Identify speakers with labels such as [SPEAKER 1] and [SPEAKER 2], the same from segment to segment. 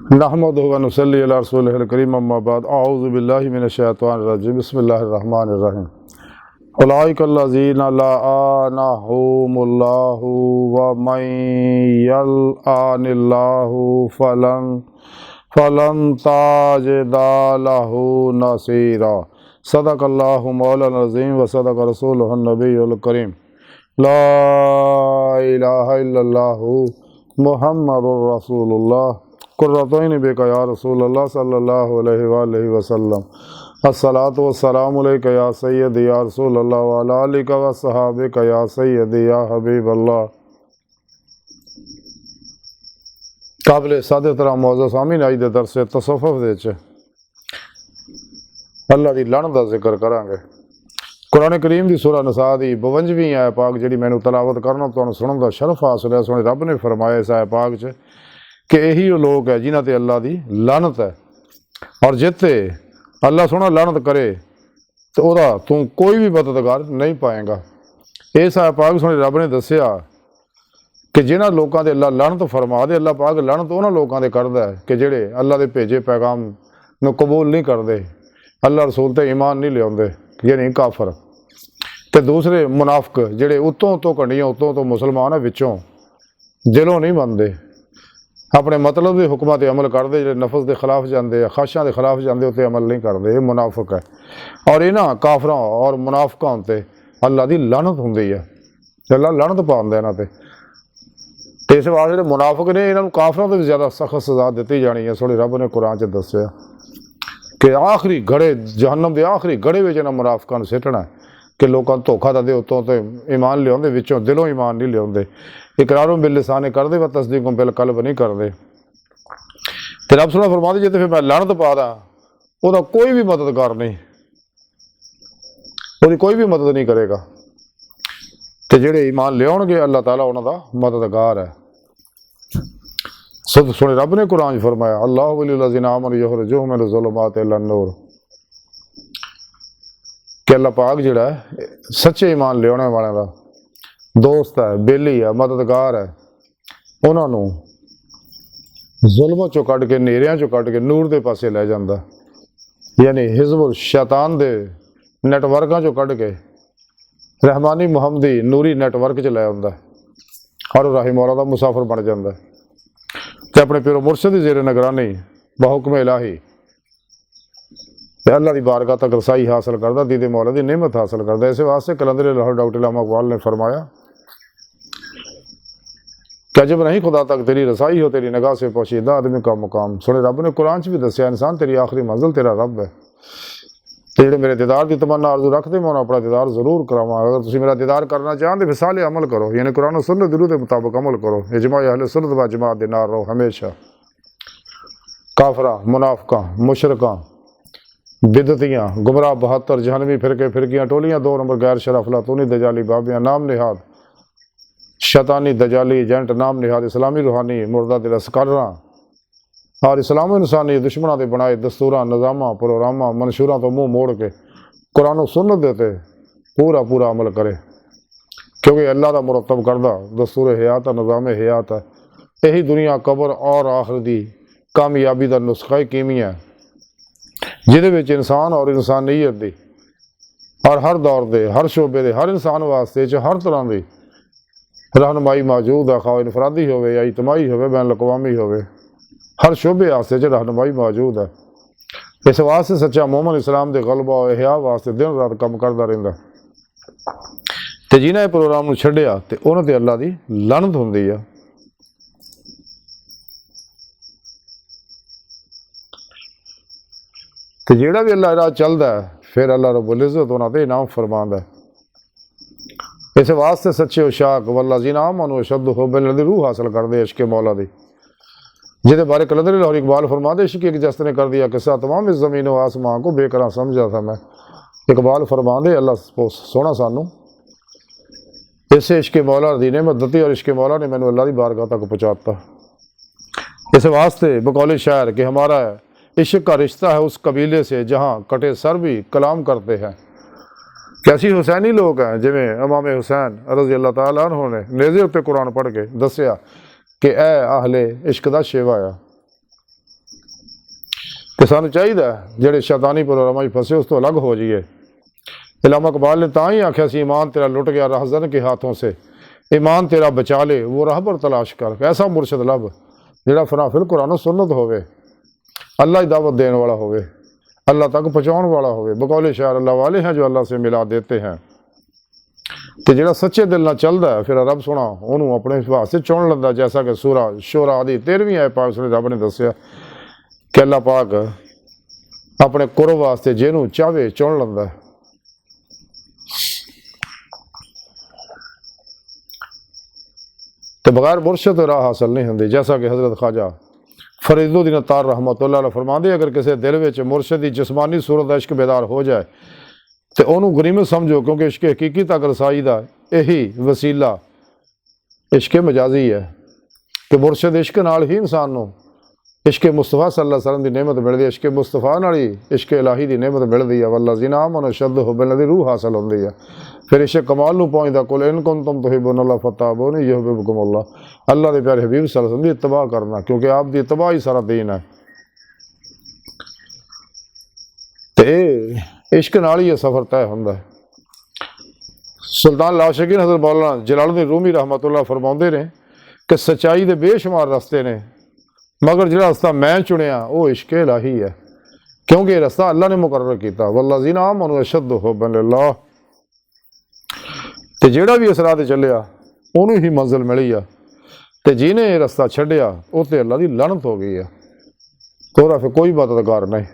[SPEAKER 1] नहमदुहु व नुसल्ली अला रसूलिहिल करीम अम्मा बाद अऊज़ु बिल्लाहि मिनश शैतानिर रजीम बिस्मिल्लाहिर रहमानिर रहीम उलाइकल्लज़ीना लअनहुमुल्लाहु व मन यलअनिल्लाहु फलन ताजिदा लहु नसीरा सदक़ल्लाहु मौलाना अज़ीम व सदक़ रसूलुहुन नबियुल करीम ला इलाहा इल्लल्लाहु मुहम्मदुर रसूलुल्लाह कुर्रतैन बेका या रसूलल्लाह सल्लल्लाहु अलैहि वसल्लम अस्सलातु वस्सलामु अलैका या सय्यदी या रसूलल्लाह व अला आलिका व सहाबिका या सय्यदी या हबीबल्लाह। काबिल सादतराम मौजूद सामीन अज दे दरस तसव्वुफ दे च अल्लाह दी लानत दा जिक्र करांगे। कुरान करीम दी सूरह निसा दी 52वीं आयत पाक जिहड़ी मैनूं तलावत करना तुहानूं सुनन दा शरफ हासिल है। सोहणे रब ने फरमाया इस आयत पाक च कि यही वो लोग है जिन्हां ते अल्लाह दी लानत है, और जिते अल्लाह सोहना लानत करे तो वह तू कोई भी मददगार नहीं पाएगा। इस आयत पाक सोहणे रब ने दस्सिया कि जिन्हां लोगों ते अल्लाह लानत फरमा दे, अल्लाह पाक लानत उन्हां लोगों ते करदा है कि जिहड़े अल्लाह दे भेजे पैगाम नूं कबूल नहीं करते, अल्लाह रसूल ते ईमान नहीं लियाउंदे, यानी काफर। ते दूसरे मुनाफिक जिहड़े उत्तों घंडियां उत्तों मुसलमान है, विचों दिलों नहीं मनते, अपने मतलब के हुक्मां ते अमल करते, जो नफस के खिलाफ जाते, ख्वाहिशां के खिलाफ जाते, उत्ते अमल नहीं करते, ये मुनाफिक है। और इन्हां काफरां और मुनाफिकां ते अल्लाह की लानत हुंदी है, अल्लाह लानत पाउंदा इन्हां ते। इस वास्ते जो मुनाफिक ने इन्हां नूं काफरां तो भी ज़्यादा सख्त सज़ा दी जानी है। सोहणे रब ने कुरान च दस्सिया कि आखिरी घड़े जहन्नम के आखिरी घड़े में इन्हां मुनाफिकां नूं सिटना है कि लोगों धोखा दिंदे, उत्तों तो ईमान लियाउंदे, विचों दिलों ईमान नहीं लियाउंदे। इकरारों बिल लिसाने करते व तस्दीकों बिल कल्ब नहीं करते। तो रब सोहना फरमांदे जे तो फिर मैं लानत पा दा, वह कोई भी मददगार नहीं, वो कोई भी मदद नहीं करेगा। तो जेड़े ईमान लियाउणगे अल्लाह ताला उन्हां दा मददगार है। सद सोहणे रब ने कुरान फरमाया अल्लाहु वलियुल्लज़ीना आमनू युखरिजुहुम मिनज़ ज़ुलुमाति इलन नूर, कि अल्लाह पाक जिहड़ा है सच्चे ईमान लियाने वाले का दोस्त है, बेली है, मददगार है। उन्होंने जुल्म चो कढ़ के, नेरिया चो कढ़ के नूर के पासे लै जाता, यानी हिज़बुल शैतान के नैटवर्कों चो कढ़ के रहमानी मुहम्मदी नूरी नैटवर्क च लै आंदा, और राही मौला का मुसाफिर बन जाता है। तो अपने पिरो मुर्शद की ज़ेरे निगरानी बहुकम इलाही अल्लाह की बारगाह तक रसाई हासिल करता, दीदे मौला की नेमत हासिल करता। इस वास्ते कलंदर लाहौर डॉक्टर इल्लामा इकबाल ने फरमाया कि अजब नहीं खुदा तक तेरी रसाई हो, तेरी निगाह से पोशीदा आदमी का मुकाम। सुने रब ने कुरान च भी दसिया इंसान तेरी आखिरी मंजिल तेरा रब है। तो जो मेरे दीदार की तमन्ना आरजू रखते, मैं अपना दीदार जरूर करावा। अगर तुम मेरा दीदार करना चाहते फिर साले अमल करो, यानी कुरान और सुन्नत के मुताबिक अमल करो। इजमा अहले सुन्नत व जमात दे नाल रहो हमेशा। काफरा, मुनाफिकां, मुशरिकां, बिदतियाँ, गुमराह 72 जहनवी फिरकियाँ टोलियाँ, 2 नंबर गैर शरफ लातूनी दजाली बाबियाँ, नाम निहाद शैतानी दजाली एजेंट, नाम निहाद इस्लामी रूहानी मुर्दा दिल अस्करां और इस्लाम इंसानी दुश्मनों के बनाए दस्तूरां, निज़ामां, प्रोग्रामां, मंशूरां तो मुँह मोड़ के कुरान सुन्नत देते पूरा पूरा अमल करे, क्योंकि अल्लाह का मुरतब करदा दस्तूर हयात है, निज़ाम हयात है। यही दुनिया कबर और आखिर दी कामयाबी का नुस्खा कीमिया, जिहदे विच इंसान और इंसानियत दी और हर दौर दे, हर शोबे दे, हर इंसान वास्ते हर तरह की रहनुमाई मौजूद है। खाओ इनफरादी होवे या इजतमाही होवे, बैन अकवामी होवे, हर शोबे वास्ते रहनुमाई मौजूद है। इस वास्ते सच्चा मोमन इस्लाम के गलबा और इहया वास्ते दिन रात काम करता रहिंदा। तो जिन्हें इस प्रोग्राम को छड्डिया तो उन्हां ते अल्लाह की लानत हुंदी है। तो जिहड़ा भी अल्लाह राह चलता है फिर अल्लाह रब्बुल इज़्ज़त उन्हां ते इनाम फरमांदा है। इस वास्ते सच्चे उशाक वल्लज़ीना आमनू अशद्दु हुब्बन दी रूह हासिल करदे इश्क़ मौला दी, जिहदे बारे कलंदर लाहौर इकबाल फरमाते इश्क़ एक जस्त ने कर दिया किस्सा तमाम इस ज़मीन व आसमां को बेकरार समझा था मैं। इकबाल फरमाते अल्लाह सोहना सानू इस इश्क़ मौला दी नेमत दती, और इश्क़ मौला ने मैनू अल्लाह की बारगाह तक पहुँचाता। इस वास्ते बकौल शायर कि हमारा इश्क़ का रिश्ता है उस कबीले से जहाँ कटे सर भी कलाम करते हैं। कैसी हुसैनी लोग हैं, जिमें इमाम हुसैन रज़ी अल्लाह तआला अन्हु ने नेज़े उत्ते कुरान पढ़ के दसिया कि ऐ आहले इश्क दा शेवा आ, कि सानू चाहिए जेडे शैतानी प्रोग्रामां च फसे उस तो अलग हो जाइए। इलामा इकबाल ने तां ही आख्या सी, ईमान तेरा लुट गया रहज़न के हाथों से, ईमान तेरा बचा ले वो रहबर तलाश कर। ऐसा मुर्शद लब जेड़ा फनाफिल कुरान सुन्नत होवे, अल्लाह की दावत देने वाला होवे, अल्लाह तक पहुँचाने वाला होवे। बकौले शायर अल्लाह वाले हैं जो अल्लाह से मिला देते हैं। तो जेड़ा सच्चे दिल नाल चलदा है फिर रब सोना उन्होंने अपने वास्ते चुन लैंदा। जैसा कि सूरा शोरा दी 13वीं आयत पाक उसने रब ने दस्सिया कि अल्लाह पाक अपने कुर्ब वास्ते जिन्हों चाहे चुन लैंदा है। तो बगैर मुर्शद राह हासिल नहीं होंदी। जैसा कि हज़रत ख्वाजा फरीदुद्दीन अत्तार रहमतुल्लाह अलैह फरमांदे, अगर किसी दिल में मुर्शद की जिस्मानी सूरत का इश्क बेदार हो जाए तो उन्होंने गनीमत समझो, क्योंकि इश्क हकीकी तक रसाई का यही वसीला इश्क मजाजी है कि मुर्शद इश्क नाल ही इंसान को इश्क मुस्तफा सल्लल्लाहु अलैहि वसल्लम की नेमत मिलती है। इश्क मुस्तफा नाल ही इश्क इलाही की नेमत मिलती है। वल्लज़ीना आमनू अशद्दु हुब्बन दी रूह हासिल होती है। फिर इश्क कमाल नूं पहुँचता, कुल इन कुंतुम तुहिब्बूनल्लाह फत्तबिऊनी युहब्बिबकुमुल्लाह। अल्लाह के प्यारे हबीब सल्लल्लाहु अलैहि वसल्लम की इत्तबा करना, क्योंकि आप दी इत्तबा ही सारा दीन है। तो इश्क नाल ही सफ़र तय होंदा है। सुल्तान लाशिकीन हज़रत मौलाना जलालुद्दीन रूमी रहमतुल्लाह फरमाउंदे ने कि सच्चाई के बेशुमार रस्ते ने, मगर जो रस्ता मैं चुनिया वो इश्क इलाही है, क्योंकि ये रस्ता अल्लाह ने मुकर्रर किया। वल्लज़ीना आमनू अशद्दु हुब्बन लिल्लाह। तो जेड़ा भी इस राह ते चलिया उन्होंने ही मंजिल मिली है, तो जिन्हें ये रस्ता छड्डिया उत्ते अल्लाह की लानत हो गई है। तो ओहदा फिर कोई मददगार नहीं।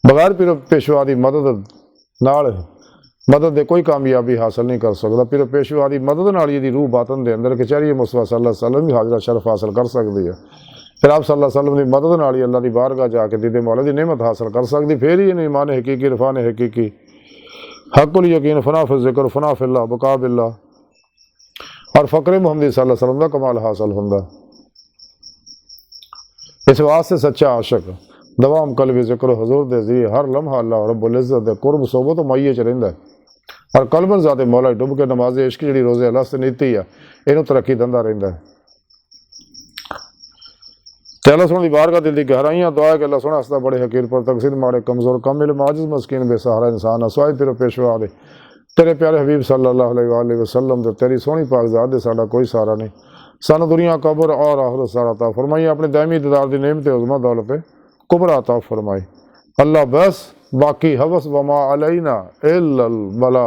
[SPEAKER 1] बगैर पिरो पेशवा की मदद नाल मदद दे कोई कामयाबी हासिल नहीं कर सकता। पिरो पेशवा की मदद नाल ही रूह बातन के अंदर कचहरी मुस्तफा सल्लल्लाहु अलैहि वसल्लम भी हाजरा शरफ हासिल कर सकती है। फिर आप सल्लल्लाहु अलैहि वसल्लम की मदद नाल ही अल्लाह की बारगाह जाके दीदे मौला की नेमत हासिल कर सकती। फिर ही ईमान हकीकी इरफान हकीकी हक़ुल यकीन फना फिल ज़िक्र फना फिल्लाह बका बिल्लाह और फ़क्र मुहम्मदी सल्लल्लाहु अलैहि वसल्लम का कमाल हासिल होंदा। इस वास्ते सच्चा आशिक दवाम कल्बी ज़िक्र हुज़ूर दे ज़रिए हर लम्हा अल्लाह रब्बुल इज़्ज़त दे कुर्ब सोबत मईए च रहिंदा और कलबन ज़ाते मौला डुब के नमाज़े इश्क जी रोज़े अल्लाह से नीति है इनू तरक्की दिंदा रहिंदा है। ते अल्लाह सोहणे दी बारगाह दिल दी गहराइयां दुआ है कि अल्लाह सोहना हसदा बड़े हकीर पर तकसीर माड़े कमज़ोर कम इल्म आजिज़ मस्कीन बेसहारा इंसान असवाए तेरे पेशवा दे तेरे प्यारे हबीब सल्लल्लाहु अलैहि वसल्लम दे तेरी सोहनी पाक ज़ात दे साडा कोई सहारा नहीं। सानू दुनिया कब्र और आखिरत सारा अता फरमाई। अपने दायमी दीदार दी नेमत उज़्मा दौलत कुबरा अता फरमाई। अल्लाह बस बाकी हवस वमा अलैना इल्लल बला।